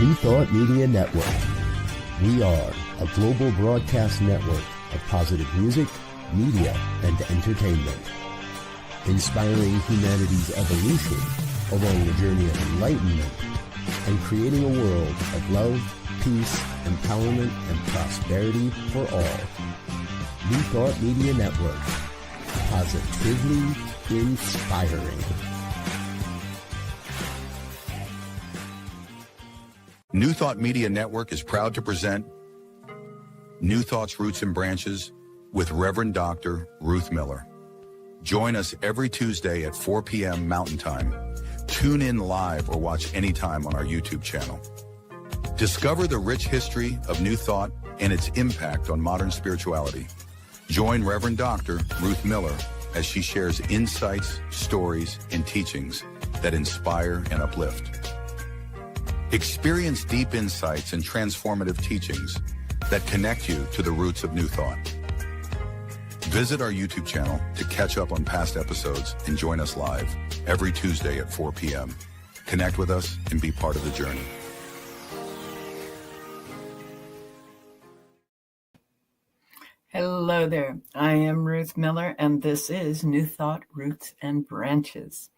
New Thought Media Network. We are a global broadcast network of positive music, media, and entertainment, inspiring humanity's evolution along the journey of enlightenment and creating a world of love, peace, empowerment, and prosperity for all. New Thought Media Network. Positively inspiring. New Thought Media Network is proud to present New Thought's Roots and Branches with Reverend Dr. Ruth Miller. Join us every Tuesday at 4 p.m. Mountain Time. Tune in live or watch anytime on our YouTube channel. Discover the rich history of New Thought and its impact on modern spirituality. Join Reverend Dr. Ruth Miller as she shares insights, stories, and teachings that inspire and uplift. Experience deep insights and transformative teachings that connect you to the roots of New Thought. Visit our YouTube channel to catch up on past episodes and join us live every Tuesday at 4 p.m. Connect with us and be part of the journey. Hello there. I am Ruth Miller, and this is New Thought, Roots and Branches.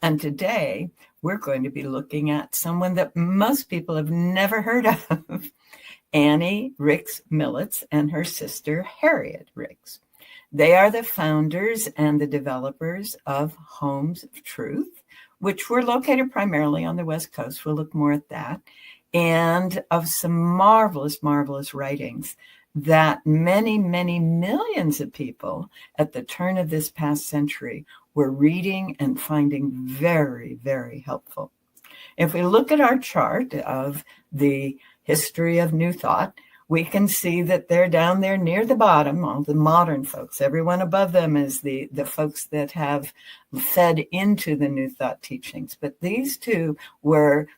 And today, we're going to be looking at someone that most people have never heard of, Annie Rix Millets and her sister, Harriet Rix. They are the founders and the developers of Homes of Truth, which were located primarily on the West Coast. We'll look more at that. And of some marvelous, marvelous writings that many, many millions of people at the turn of this past century were reading and finding very, very helpful. If we look at our chart of the history of New Thought, we can see that they're down there near the bottom, all the modern folks. Everyone above them is the folks that have fed into the New Thought teachings. But these two were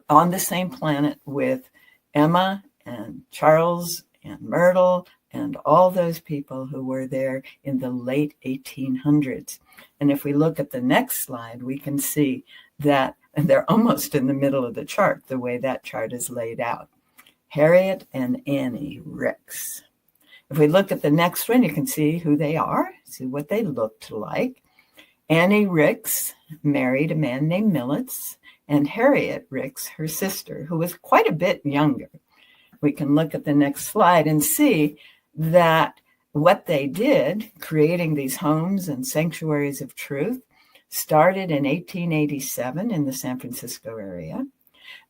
on the same planet with Emma and Charles and Myrtle and all those people who were there in the late 1800s. And if we look at the next slide, we can see that they're almost in the middle of the chart, the way that chart is laid out. Harriet and Annie Rix. If we look at the next one, you can see who they are, see what they looked like. Annie Rix married a man named Millets, and Harriet Rix, her sister, who was quite a bit younger. We can look at the next slide and see that what they did, creating these homes and sanctuaries of truth, started in 1887 in the San Francisco area.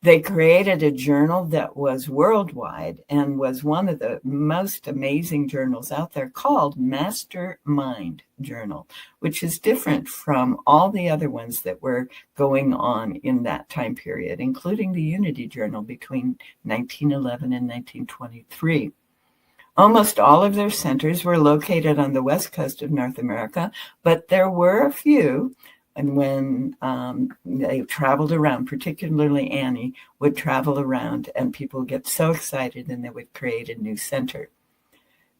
They created a journal that was worldwide and was one of the most amazing journals out there called Mastermind Journal, which is different from all the other ones that were going on in that time period, including the Unity Journal between 1911 and 1923. Almost all of their centers were located on the west coast of North America, but there were a few. And when they traveled around, particularly Annie would travel around and people would get so excited and they would create a new center.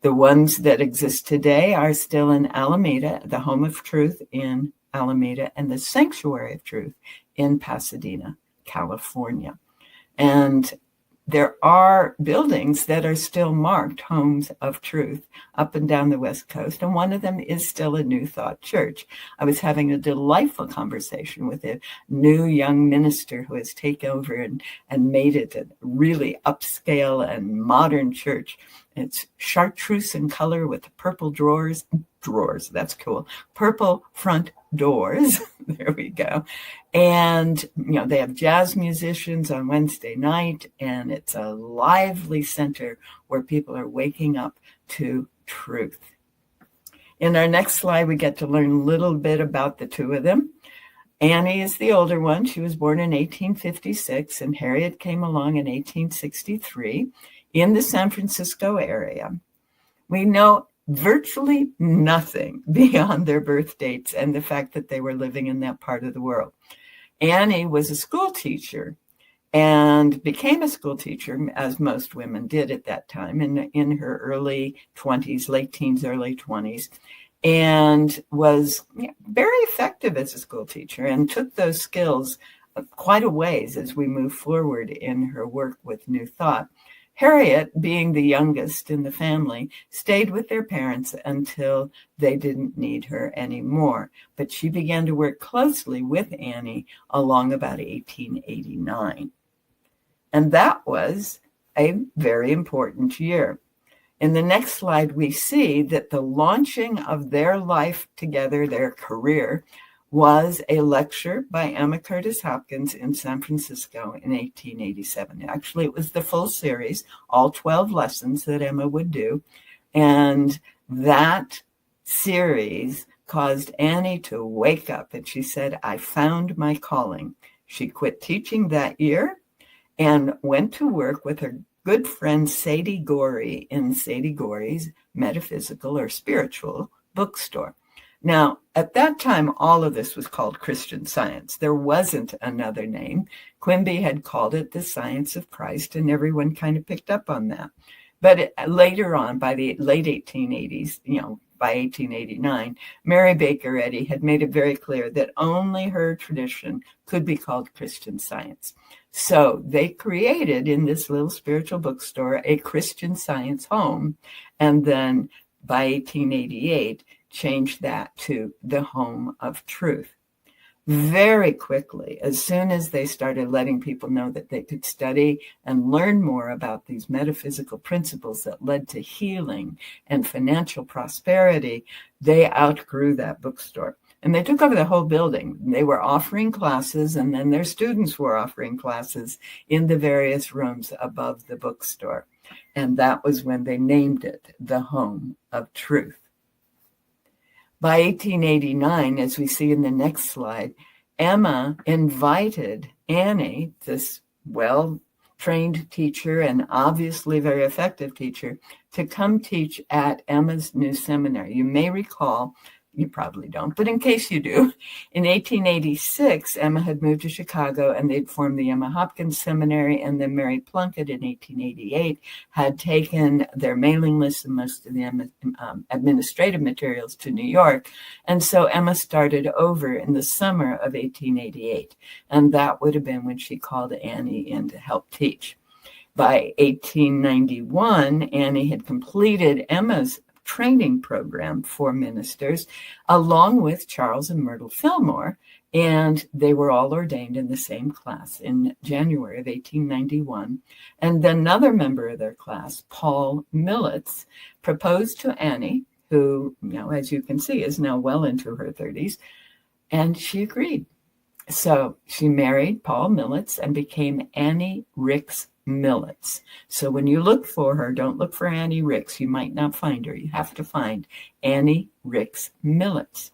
The ones that exist today are still in Alameda, the Home of Truth in Alameda, and the Sanctuary of Truth in Pasadena, California. And there are buildings that are still marked Homes of Truth up and down the West Coast, and one of them is still a New Thought church. I was having a delightful conversation with a new young minister who has taken over and made it a really upscale and modern church. It's chartreuse in color with purple drawers, that's cool, purple front doors. There we go. And, they have jazz musicians on Wednesday night, and it's a lively center where people are waking up to truth. In our next slide, we get to learn a little bit about the two of them. Annie is the older one. She was born in 1856, and Harriet came along in 1863 in the San Francisco area. We know virtually nothing beyond their birth dates and the fact that they were living in that part of the world. Annie was a school teacher and became a school teacher, as most women did at that time, in her early 20s, late teens, early 20s, and was very effective as a school teacher and took those skills quite a ways as we move forward in her work with New Thought. Harriet, being the youngest in the family, stayed with their parents until they didn't need her anymore. But she began to work closely with Annie along about 1889. And that was a very important year. In the next slide, we see that the launching of their life together, their career, was a lecture by Emma Curtis Hopkins in San Francisco in 1887. Actually, it was the full series, all 12 lessons that Emma would do. And that series caused Annie to wake up. And she said, I found my calling. She quit teaching that year and went to work with her good friend Sadie Gorey in Sadie Gorey's metaphysical or spiritual bookstore. Now, at that time, all of this was called Christian Science. There wasn't another name. Quimby had called it the Science of Christ, and everyone kind of picked up on that. But later on, by the late 1880s, by 1889, Mary Baker Eddy had made it very clear that only her tradition could be called Christian Science. So they created in this little spiritual bookstore a Christian Science home, and then by 1888, changed that to the Home of Truth. Very quickly, as soon as they started letting people know that they could study and learn more about these metaphysical principles that led to healing and financial prosperity, they outgrew that bookstore. And they took over the whole building. They were offering classes, and then their students were offering classes in the various rooms above the bookstore. And that was when they named it the Home of Truth. By 1889, as we see in the next slide, Emma invited Annie, this well-trained teacher and obviously very effective teacher, to come teach at Emma's new seminary. You may recall, you probably don't, but in case you do, in 1886, Emma had moved to Chicago and they'd formed the Emma Hopkins Seminary, and then Mary Plunkett in 1888 had taken their mailing list and most of the administrative materials to New York. And so Emma started over in the summer of 1888, and that would have been when she called Annie in to help teach. By 1891, Annie had completed Emma's training program for ministers, along with Charles and Myrtle Fillmore, and they were all ordained in the same class in January of 1891. And another member of their class, Paul Millets, proposed to Annie, who, as you can see, is now well into her 30s, and she agreed. So she married Paul Millets and became Annie Rix Millets. So when you look for her, don't look for Annie Rix. You might not find her. You have to find Annie Rix Millets.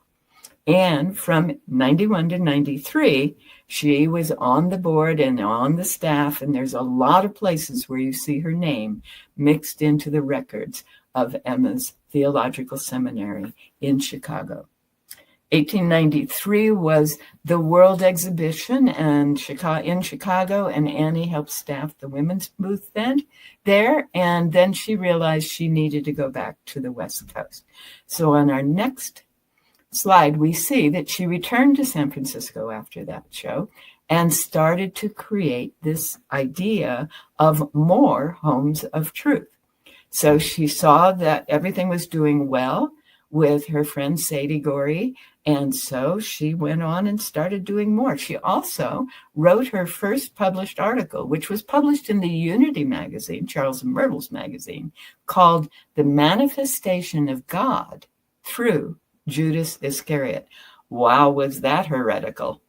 And from 91 to 93, she was on the board and on the staff, and there's a lot of places where you see her name mixed into the records of Emma's Theological Seminary in Chicago. 1893 was the World Exhibition in Chicago, and Annie helped staff the women's booth there, and then she realized she needed to go back to the West Coast. So on our next slide, we see that she returned to San Francisco after that show and started to create this idea of more homes of truth. So she saw that everything was doing well with her friend Sadie Gorey, and so she went on and started doing more. She also wrote her first published article, which was published in the Unity magazine, Charles and Myrtle's magazine, called The Manifestation of God Through Judas Iscariot. Wow, was that heretical.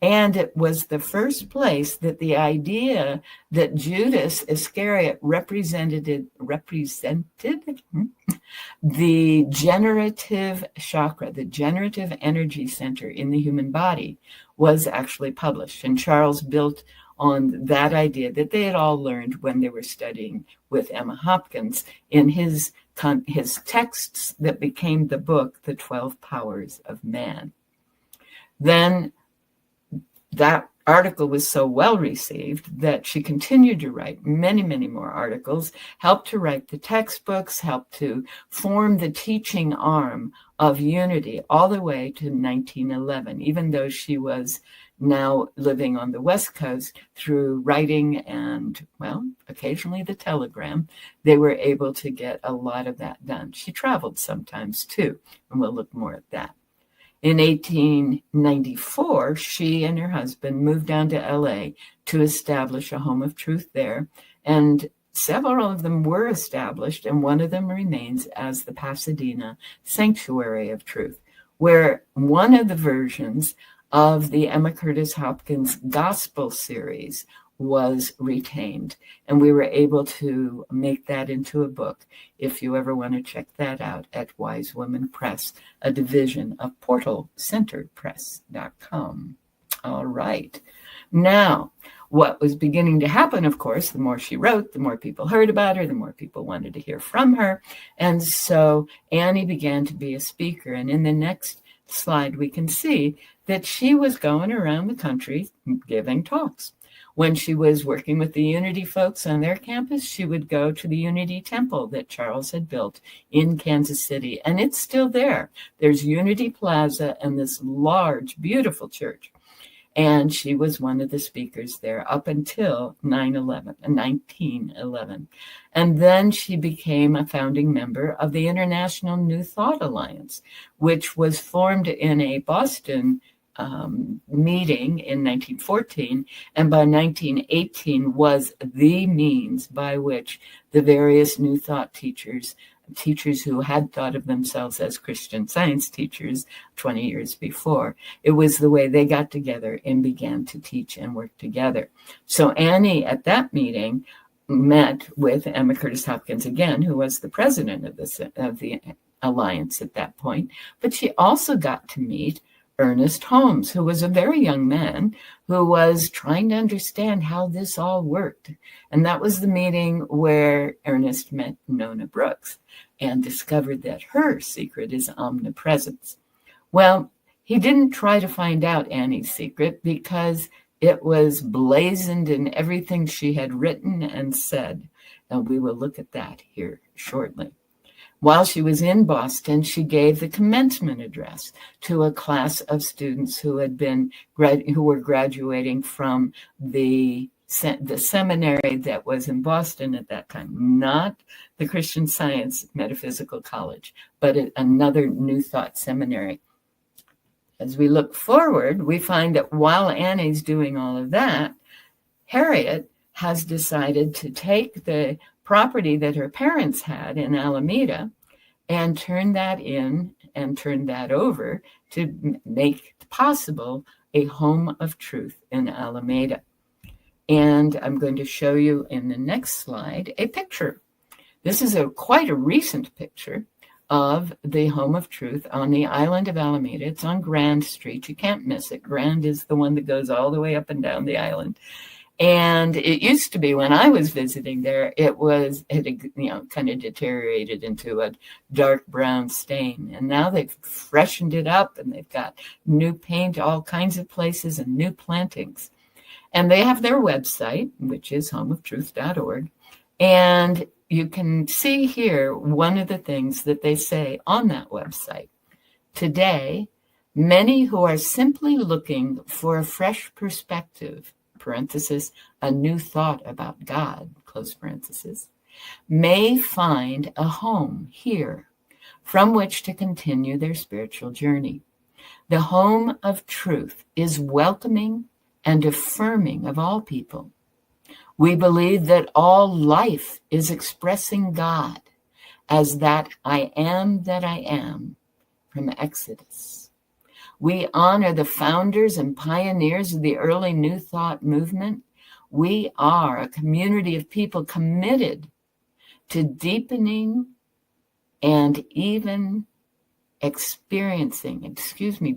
And it was the first place that the idea that Judas Iscariot represented the generative chakra, the generative energy center in the human body, was actually published. And Charles built on that idea that they had all learned when they were studying with Emma Hopkins in his texts that became the book, The 12 Powers of Man. Then that article was so well received that she continued to write many, many more articles, helped to write the textbooks, helped to form the teaching arm of Unity all the way to 1911, even though she was now living on the West Coast, through writing and, well, occasionally the telegram, they were able to get a lot of that done. She traveled sometimes too, and we'll look more at that. In 1894, she and her husband moved down to LA to establish a home of truth there, and several of them were established, and one of them remains as the Pasadena Sanctuary of Truth, where one of the versions of the Emma Curtis Hopkins Gospel series was retained. And we were able to make that into a book, if you ever want to check that out, at Wise Woman Press, a division of portalcenterpress.com. All right. Now, what was beginning to happen, of course, the more she wrote, the more people heard about her, the more people wanted to hear from her. And so Annie began to be a speaker. And in the next slide, we can see that she was going around the country giving talks. When she was working with the Unity folks on their campus, she would go to the Unity Temple that Charles had built in Kansas City. And it's still there. There's Unity Plaza and this large, beautiful church. And she was one of the speakers there up until 1911. And then she became a founding member of the International New Thought Alliance, which was formed in a Boston meeting in 1914, and by 1918 was the means by which the various New Thought teachers who had thought of themselves as Christian Science teachers 20 years before, it was the way they got together and began to teach and work together. So Annie, at that meeting, met with Emma Curtis Hopkins again, who was the president of the Alliance at that point, but she also got to meet Ernest Holmes, who was a very young man who was trying to understand how this all worked. And that was the meeting where Ernest met Nona Brooks and discovered that her secret is omnipresence. Well, he didn't try to find out Annie's secret because it was blazoned in everything she had written and said. And we will look at that here shortly. While she was in Boston, she gave the commencement address to a class of students who were graduating from the seminary that was in Boston at that time, not the Christian Science Metaphysical College, but another New Thought seminary. As we look forward, we find that while Annie's doing all of that, Harriet has decided to take the property that her parents had in Alameda and turn that over to make possible a home of truth in Alameda. And I'm going to show you in the next slide a picture. This is quite a recent picture of the home of truth on the island of Alameda. It's on Grand Street. You can't miss it. Grand is the one that goes all the way up and down the island. And it used to be, when I was visiting there, it had kind of deteriorated into a dark brown stain. And now they've freshened it up and they've got new paint, all kinds of places, and new plantings. And they have their website, which is homeoftruth.org. And you can see here one of the things that they say on that website. Today, many who are simply looking for a fresh perspective, parenthesis, a new thought about God, close parenthesis, may find a home here from which to continue their spiritual journey. The home of truth is welcoming and affirming of all people. We believe that all life is expressing God as that I am from Exodus. We honor the founders and pioneers of the early New Thought movement. We are a community of people committed to deepening and even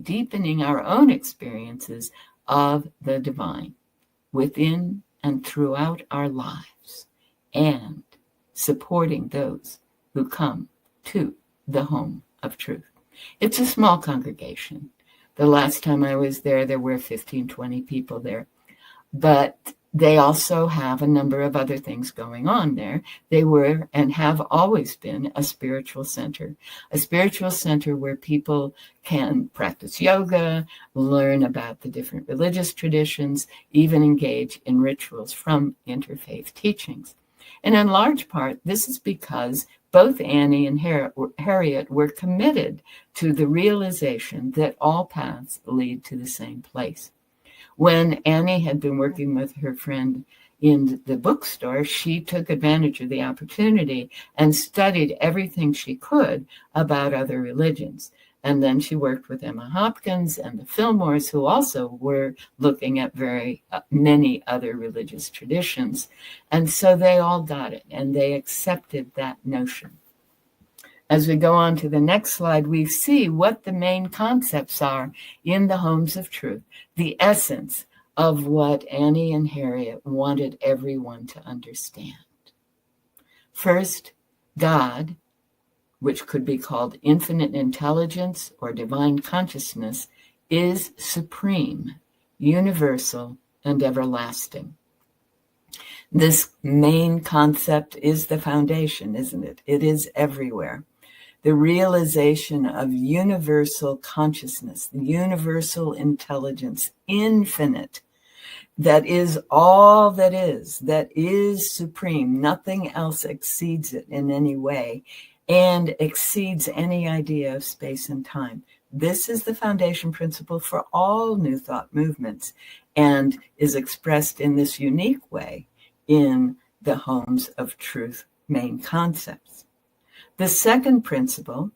deepening our own experiences of the divine within and throughout our lives, and supporting those who come to the home of truth. It's a small congregation. The last time I was there were 15, 20 people there. But They also have a number of other things going on there. They were and have always been a spiritual center where people can practice yoga, learn about the different religious traditions, even engage in rituals from interfaith teachings. And in large part, this is because both Annie and Harriet were committed to the realization that all paths lead to the same place. When Annie had been working with her friend in the bookstore, she took advantage of the opportunity and studied everything she could about other religions. And then she worked with Emma Hopkins and the Fillmores, who also were looking at very many other religious traditions. And so they all got it, and they accepted that notion. As we go on to the next slide, we see what the main concepts are in the Homes of Truth, the essence of what Annie and Harriet wanted everyone to understand. First, God, which could be called infinite intelligence or divine consciousness, is supreme, universal, and everlasting. This main concept is the foundation, isn't it? It is everywhere. The realization of universal consciousness, the universal intelligence, infinite, that is all that is supreme. Nothing else exceeds it in any way and exceeds any idea of space and time. This is the foundation principle for all New Thought movements and is expressed in this unique way in the Homes of Truth main concepts. The second principle,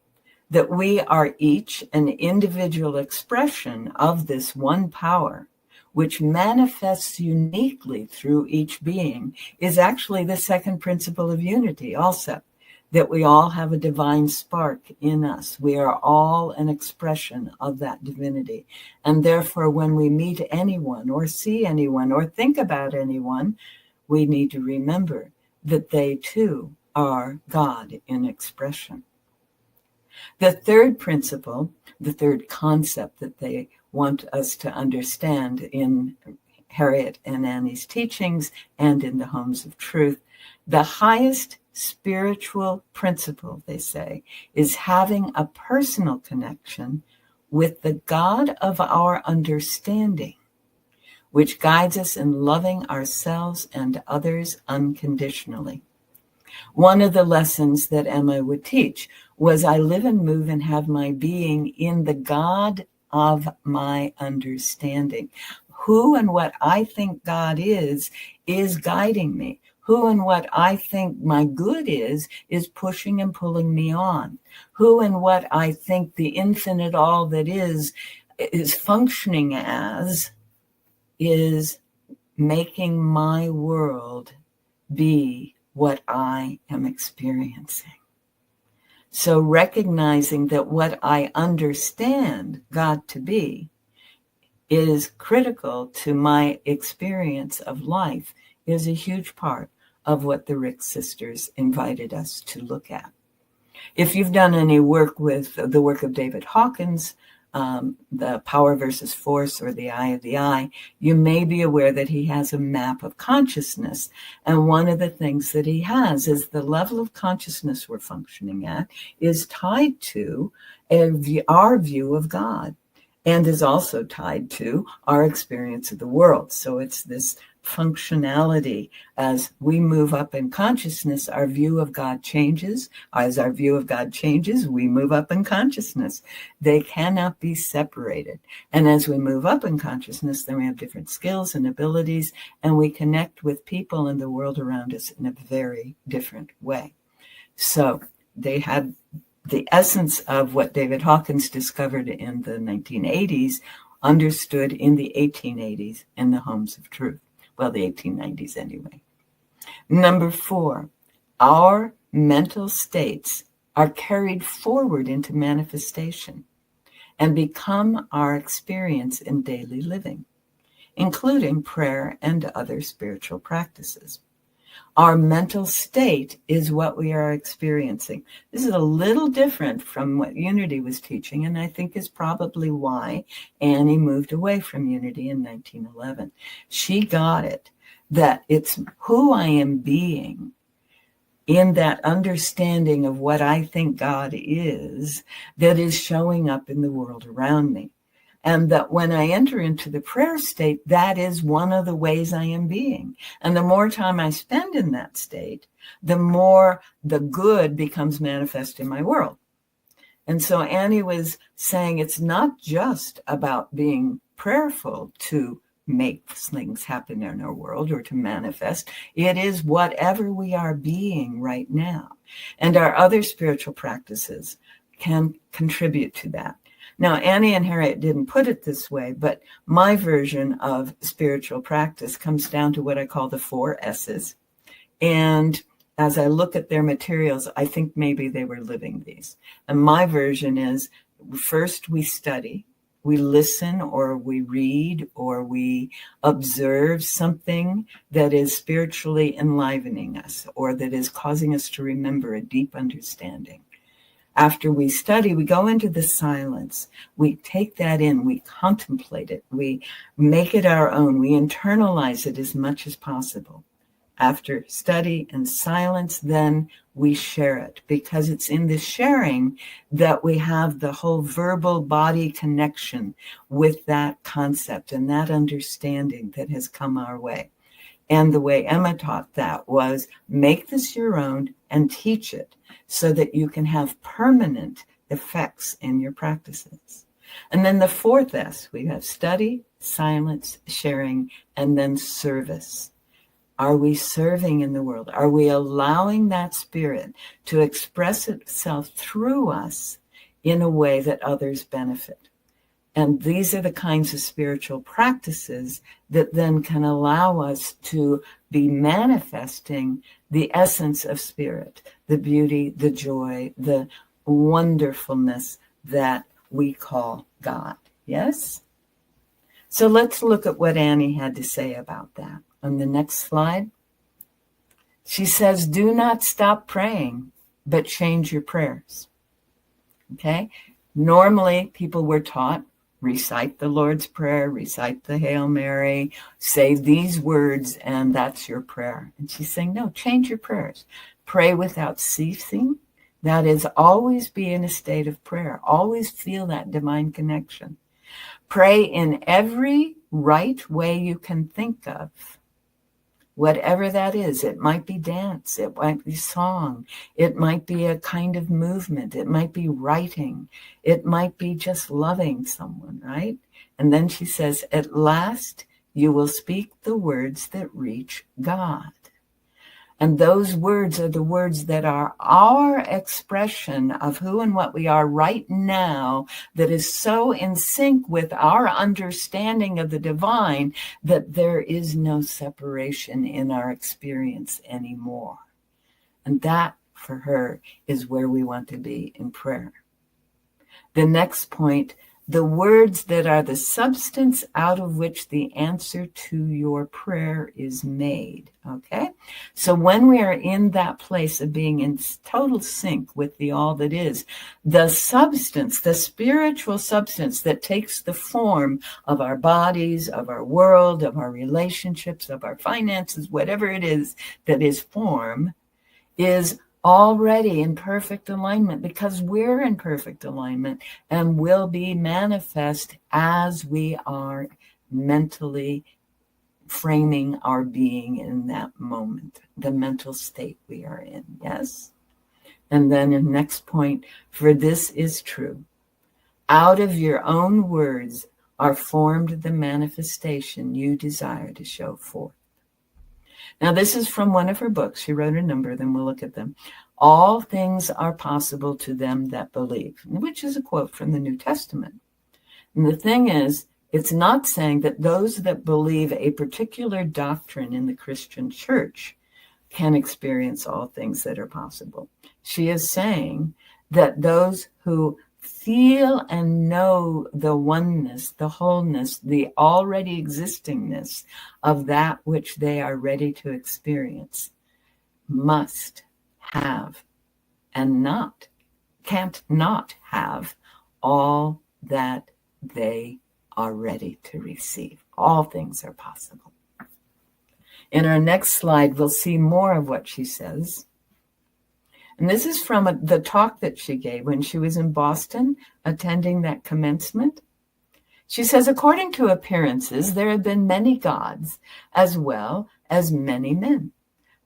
that we are each an individual expression of this one power, which manifests uniquely through each being, is actually the second principle of unity also, that we all have a divine spark in us. We are all an expression of that divinity. And therefore, when we meet anyone or see anyone or think about anyone, we need to remember that they too are God in expression. The third principle, the third concept that they want us to understand in Harriet and Annie's teachings and in the Homes of Truth, the highest spiritual principle, they say, is having a personal connection with the God of our understanding, which guides us in loving ourselves and others unconditionally. One of the lessons that Emma would teach was, I live and move and have my being in the God of my understanding. Who and what I think God is guiding me. Who and what I think my good is pushing and pulling me on. Who and what I think the infinite all that is functioning as is making my world be what I am experiencing. So recognizing that what I understand God to be is critical to my experience of life is a huge part of what the Rix sisters invited us to look at. If you've done any work with the work of David Hawkins, the Power versus Force, or the Eye of the I, you may be aware that he has a map of consciousness. And one of the things that he has is the level of consciousness we're functioning at is tied to our view of God, and is also tied to our experience of the world. So it's this functionality. As we move up in consciousness, our view of God changes. As our view of God changes, we move up in consciousness. They cannot be separated. And as we move up in consciousness, then we have different skills and abilities, and we connect with people in the world around us in a very different way. So they had the essence of what David Hawkins discovered in the 1980s, understood in the 1880s in the Homes of Truth. Well, the 1890s anyway. Number 4, our mental states are carried forward into manifestation and become our experience in daily living, including prayer and other spiritual practices. Our mental state is what we are experiencing. This is a little different from what Unity was teaching, and I think is probably why Annie moved away from Unity in 1911. She got it, that it's who I am being in that understanding of what I think God is that is showing up in the world around me. And that when I enter into the prayer state, that is one of the ways I am being. And the more time I spend in that state, the more the good becomes manifest in my world. And so Annie was saying it's not just about being prayerful to make things happen in our world or to manifest. It is whatever we are being right now. And our other spiritual practices can contribute to that. Now, Annie and Harriet didn't put it this way, but my version of spiritual practice comes down to what I call the 4 S's. And as I look at their materials, I think maybe they were living these. And my version is, first we study, we listen, or we read, or we observe something that is spiritually enlivening us, or that is causing us to remember a deep understanding. After we study, we go into the silence. We take that in, we contemplate it, we make it our own, we internalize it as much as possible. After study and silence, then we share it, because it's in the sharing that we have the whole verbal body connection with that concept and that understanding that has come our way. And the way Emma taught that was make this your own and teach it so that you can have permanent effects in your practices. And then the 4th S, we have study, silence, sharing, and then service. Are we serving in the world? Are we allowing that spirit to express itself through us in a way that others benefit? And these are the kinds of spiritual practices that then can allow us to be manifesting the essence of spirit, the beauty, the joy, the wonderfulness that we call God. Yes? So let's look at what Annie had to say about that. On the next slide, she says, do not stop praying, but change your prayers. Okay? Normally, people were taught, recite the Lord's Prayer, recite the Hail Mary, say these words, and that's your prayer. And she's saying, no, change your prayers. Pray without ceasing. That is, always be in a state of prayer. Always feel that divine connection. Pray in every right way you can think of. Whatever that is, it might be dance, it might be song, it might be a kind of movement, it might be writing, it might be just loving someone, right? And then she says, at last you will speak the words that reach God. And those words are the words that are our expression of who and what we are right now, that is so in sync with our understanding of the divine that there is no separation in our experience anymore. And that, for her, is where we want to be in prayer. The next point, the words that are the substance out of which the answer to your prayer is made, okay? So when we are in that place of being in total sync with the all that is, the substance, the spiritual substance that takes the form of our bodies, of our world, of our relationships, of our finances, whatever it is that is form, is already in perfect alignment, because we're in perfect alignment and will be manifest as we are mentally framing our being in that moment, the mental state we are in. Yes? And then the next point, for this is true. Out of your own words are formed the manifestation you desire to show forth. Now, this is from one of her books. She wrote a number of them. We'll look at them. All things are possible to them that believe, which is a quote from the New Testament. And the thing is, it's not saying that those that believe a particular doctrine in the Christian church can experience all things that are possible. She is saying that those who feel and know the oneness, the wholeness, the already existingness of that which they are ready to experience must have and can't not have all that they are ready to receive. All things are possible. In our next slide, we'll see more of what she says. And this is from the talk that she gave when she was in Boston attending that commencement. She says, according to appearances, there have been many gods as well as many men,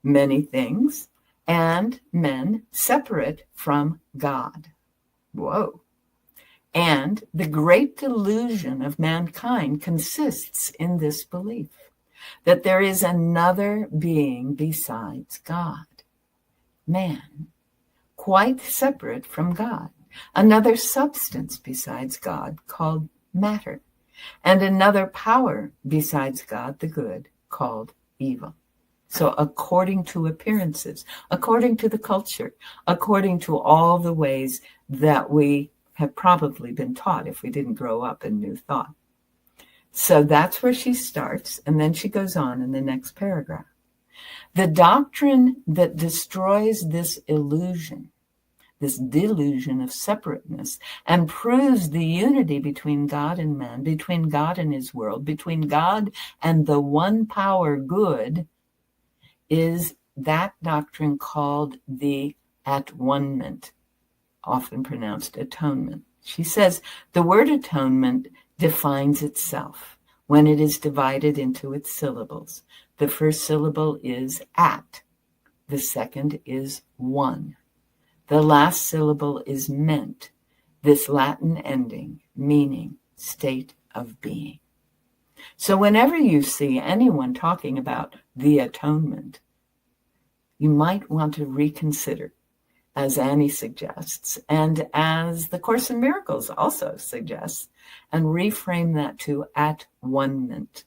many things, and men separate from God. Whoa. And the great delusion of mankind consists in this belief that there is another being besides God, man, quite separate from God, another substance besides God called matter, and another power besides God, the good, called evil. So according to appearances, according to the culture, according to all the ways that we have probably been taught if we didn't grow up in New Thought. So that's where she starts, and then she goes on in the next paragraph. The doctrine that destroys this illusion, this delusion of separateness, and proves the unity between God and man, between God and his world, between God and the one power good, is that doctrine called the at-one-ment, often pronounced atonement. She says the word atonement defines itself when it is divided into its syllables. The first syllable is at, the second is one. The last syllable is meant, this Latin ending meaning state of being. So whenever you see anyone talking about the atonement, you might want to reconsider, as Annie suggests, and as the Course in Miracles also suggests, and reframe that to at-one-ment.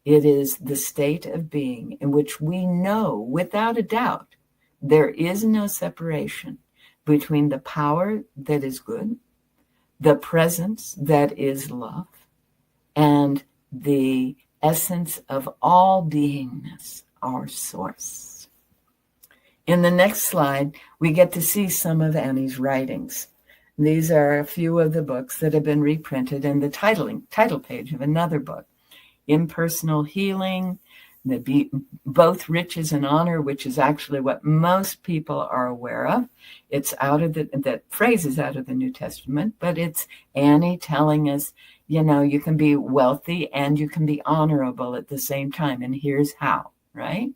It is the state of being in which we know without a doubt there is no separation between the power that is good, the presence that is love, and the essence of all beingness, our source. In the next slide, we get to see some of Annie's writings. These are a few of the books that have been reprinted in the title page of another book, Impersonal Healing, Both Riches and Honor, which is actually what most people are aware of. It's that phrase is out of the New Testament, but it's Annie telling us, you can be wealthy and you can be honorable at the same time. And here's how, right?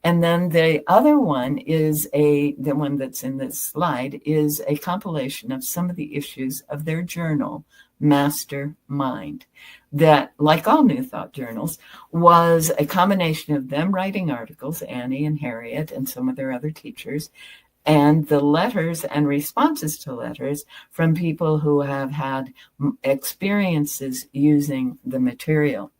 And then the other one is the one that's in this slide is a compilation of some of the issues of their journal, Mastermind, that, like all New Thought journals, was a combination of them writing articles, Annie and Harriet and some of their other teachers, and the letters and responses to letters from people who have had experiences using the material.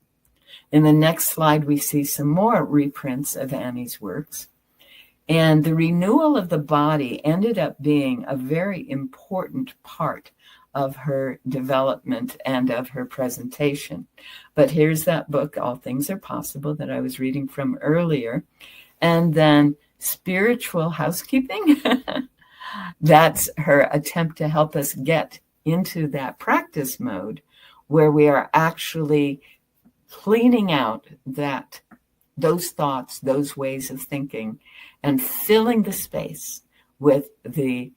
In the next slide, we see some more reprints of Annie's works. And the renewal of the body ended up being a very important part of her development and of her presentation. But here's that book, All Things Are Possible, that I was reading from earlier. And then Spiritual Housekeeping. That's her attempt to help us get into that practice mode where we are actually cleaning out those thoughts, those ways of thinking, and filling the space with the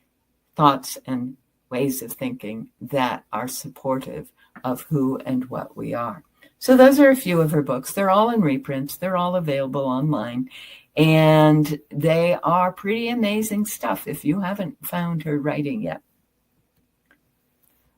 thoughts and ways of thinking that are supportive of who and what we are. So those are a few of her books. They're all in reprints. They're all available online. And they are pretty amazing stuff if you haven't found her writing yet.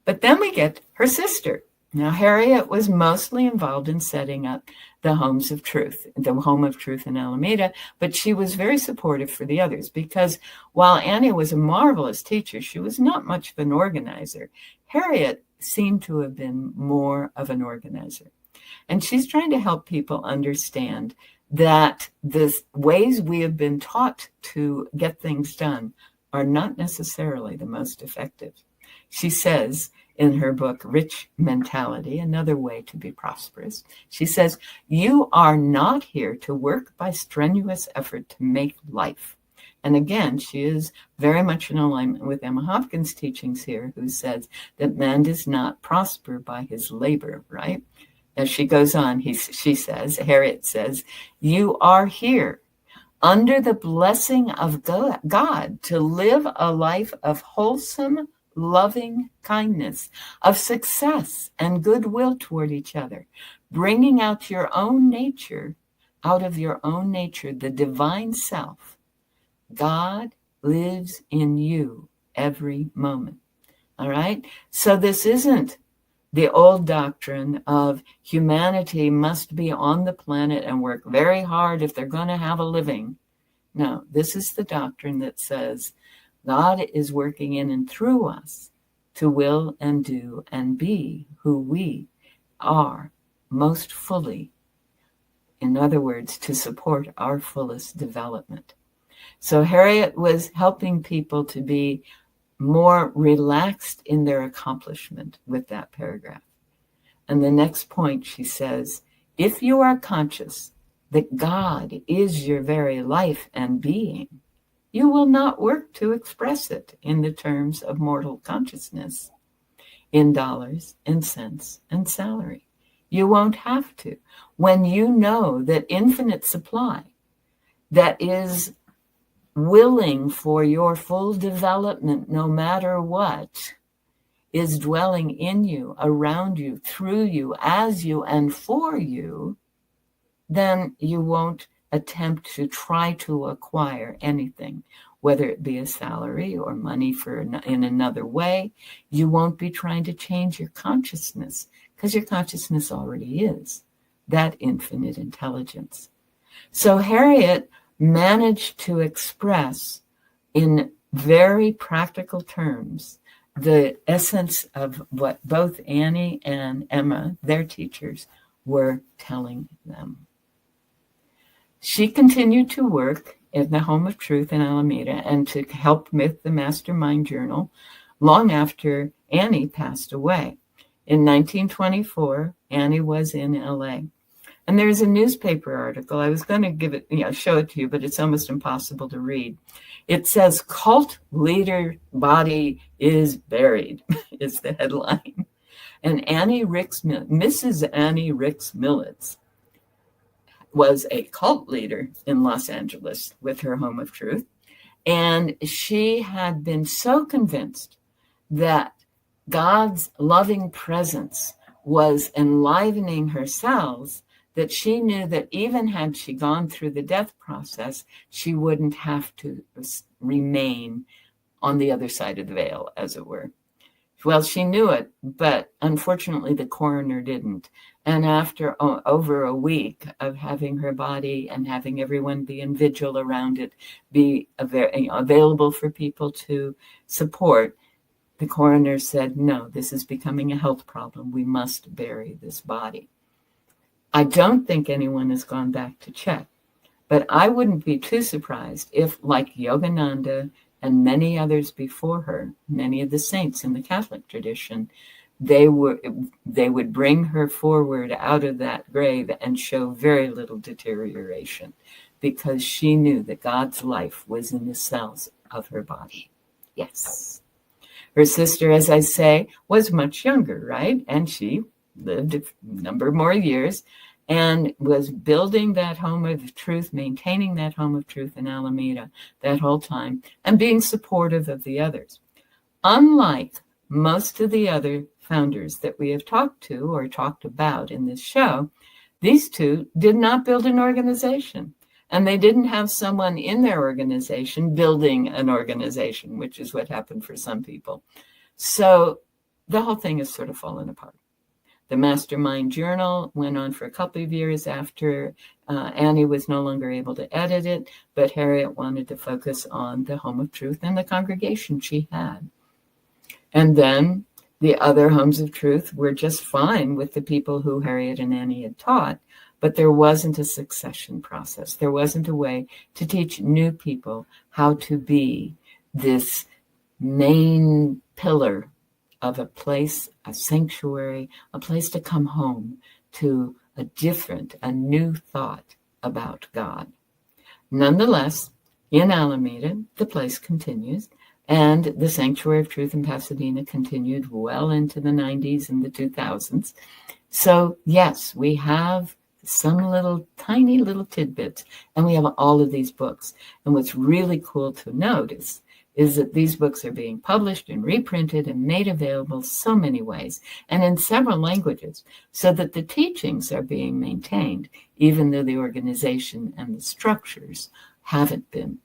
But then we get her sister. Now, Harriet was mostly involved in setting up the Homes of Truth, the Home of Truth in Alameda, but she was very supportive for the others because while Annie was a marvelous teacher, she was not much of an organizer. Harriet seemed to have been more of an organizer. And she's trying to help people understand that the ways we have been taught to get things done are not necessarily the most effective. She says in her book, Rich Mentality, Another Way to Be Prosperous, she says, you are not here to work by strenuous effort to make life. And again, she is very much in alignment with Emma Hopkins' teachings here, who says that man does not prosper by his labor, right? as she goes on, she says, Harriet says, you are here under the blessing of God to live a life of wholesome, loving kindness, of success and goodwill toward each other, bringing out of your own nature, the divine self. God lives in you every moment. All right? So this isn't the old doctrine of humanity must be on the planet and work very hard if they're going to have a living. No, this is the doctrine that says God is working in and through us to will and do and be who we are most fully. In other words, to support our fullest development. So Harriet was helping people to be more relaxed in their accomplishment with that paragraph. And the next point, she says, if you are conscious that God is your very life and being, you will not work to express it in the terms of mortal consciousness, in dollars and cents and salary. You won't have to. When you know that infinite supply that is willing for your full development, no matter what, is dwelling in you, around you, through you, as you, and for you, then you won't attempt to try to acquire anything, whether it be a salary or money in another way. You won't be trying to change your consciousness, because your consciousness already is that infinite intelligence. So Harriet managed to express in very practical terms the essence of what both Annie and Emma, their teachers, were telling them. She continued to work in the Home of Truth in Alameda and to help with the Mastermind Journal long after Annie passed away. In 1924, Annie was in LA. And there's a newspaper article. I was going to show it to you, but it's almost impossible to read. It says, "Cult Leader Body is Buried," is the headline. And Mrs. Annie Rix Millets was a cult leader in Los Angeles with her Home of Truth. And she had been so convinced that God's loving presence was enlivening her cells that she knew that even had she gone through the death process, she wouldn't have to remain on the other side of the veil, as it were. Well, she knew it, but unfortunately the coroner didn't. And after over a week of having her body and having everyone be in vigil around it, be available for people to support, the coroner said, no, this is becoming a health problem. We must bury this body. I don't think anyone has gone back to check, but I wouldn't be too surprised if, like Yogananda and many others before her, many of the saints in the Catholic tradition, they would bring her forward out of that grave and show very little deterioration, because she knew that God's life was in the cells of her body. Yes. Her sister, as I say, was much younger, right? And she lived a number more years and was building that Home of Truth, maintaining that Home of Truth in Alameda that whole time, and being supportive of the others. Unlike most of the other founders that we have talked to or talked about in this show, these two did not build an organization, and they didn't have someone in their organization building an organization, which is what happened for some people. So the whole thing has sort of fallen apart. The Mastermind Journal went on for a couple of years after Annie was no longer able to edit it, but Harriet wanted to focus on the Home of Truth and the congregation she had. And then the other Homes of Truth were just fine with the people who Harriet and Annie had taught, but there wasn't a succession process. There wasn't a way to teach new people how to be this main pillar of a place, a sanctuary, a place to come home to a new thought about God. Nonetheless, in Alameda, the place continues, And the Sanctuary of Truth in Pasadena continued well into the 90s and the 2000s. So yes, we have some tiny little tidbits, and we have all of these books. And what's really cool to notice is that these books are being published and reprinted and made available so many ways and in several languages, so that the teachings are being maintained, even though the organization and the structures haven't been.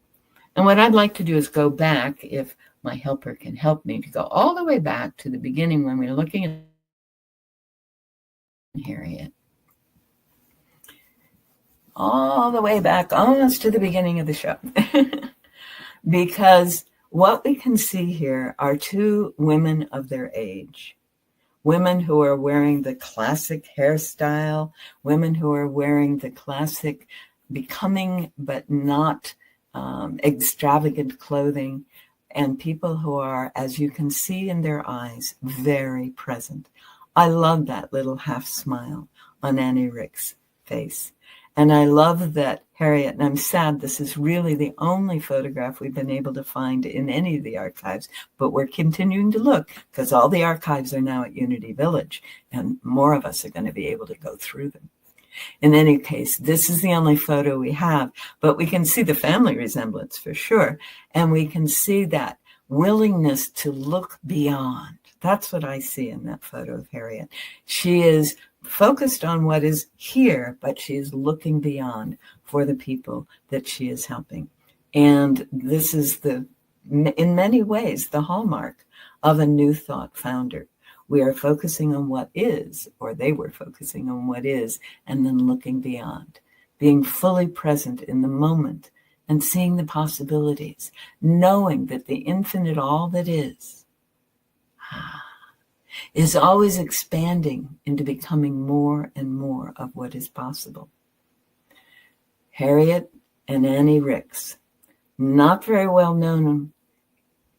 And what I'd like to do is go back, if my helper can help me, to go all the way back to the beginning when we were looking at Harriet. All the way back, almost to the beginning of the show. Because what we can see here are two women of their age. Women who are wearing the classic hairstyle, women who are wearing the classic becoming but not extravagant clothing, and people who are, as you can see in their eyes, very present. I love that little half smile on Annie Rix's face. And I love that Harriet, and I'm sad this is really the only photograph we've been able to find in any of the archives, but we're continuing to look because all the archives are now at Unity Village, and more of us are going to be able to go through them. In any case, this is the only photo we have, but we can see the family resemblance for sure, and we can see that willingness to look beyond. That's what I see in that photo of Harriet. She is focused on what is here, but she is looking beyond for the people that she is helping. And this is in many ways, the hallmark of a New Thought founder. We are focusing on what is, or they were focusing on what is, and then looking beyond, being fully present in the moment and seeing the possibilities, knowing that the infinite, all that is always expanding into becoming more and more of what is possible. Harriet and Annie Rix, not very well known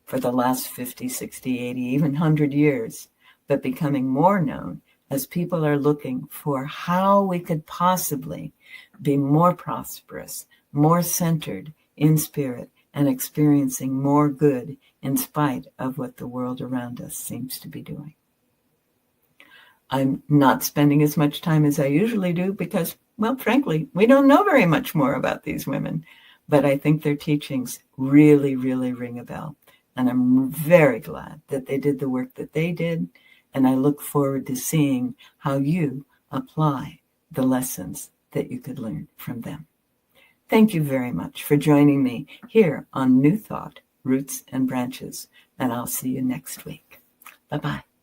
for the last 50, 60, 80, even 100 years, but becoming more known as people are looking for how we could possibly be more prosperous, more centered in spirit, and experiencing more good in spite of what the world around us seems to be doing. I'm not spending as much time as I usually do because, well, frankly, we don't know very much more about these women, but I think their teachings really, really ring a bell. And I'm very glad that they did the work that they did. And I look forward to seeing how you apply the lessons that you could learn from them. Thank you very much for joining me here on New Thought, Roots and Branches. And I'll see you next week. Bye-bye.